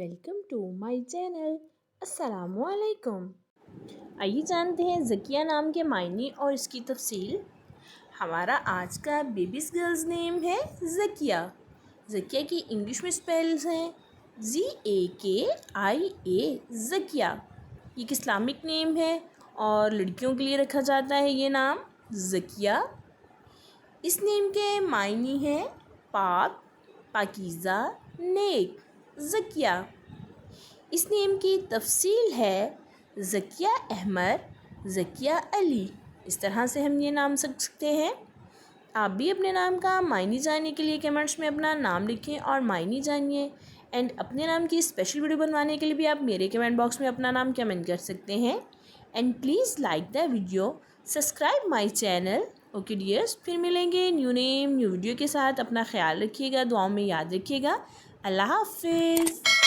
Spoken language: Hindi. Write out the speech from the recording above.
Welcome to my channel. अस्सलामुअलैकुम। आइए जानते हैं ज़किया नाम के मायने और इसकी तफसील। हमारा आज का बेबीज़ गर्ल्स नेम है ज़किया। ज़किया की इंग्लिश में स्पेल्स हैं ZAKIA ज़किया। ये एक इस्लामिक नेम है और लड़कियों के लिए रखा जाता है ये नाम ज़किया। इस नेम के मायने हैं पाक, पाकीज़ा, नेक। ज़किया इस नेम की तफसील है ज़किया अहमद, ज़किया अली। इस तरह से हम ये नाम रख सकते हैं। आप भी अपने नाम का मायने जानने के लिए कमेंट्स में अपना नाम लिखें और मायने जानिए। एंड अपने नाम की स्पेशल वीडियो बनवाने के लिए भी आप मेरे कमेंट बॉक्स में अपना नाम कमेंट कर सकते हैं। And please like the video, subscribe my channel. Okay dears, फिर मिलेंगे न्यू नेम न्यू वीडियो के साथ। अपना ख्याल रखिएगा, दुआओं में याद रखिएगा। अल्लाह हाफिज़।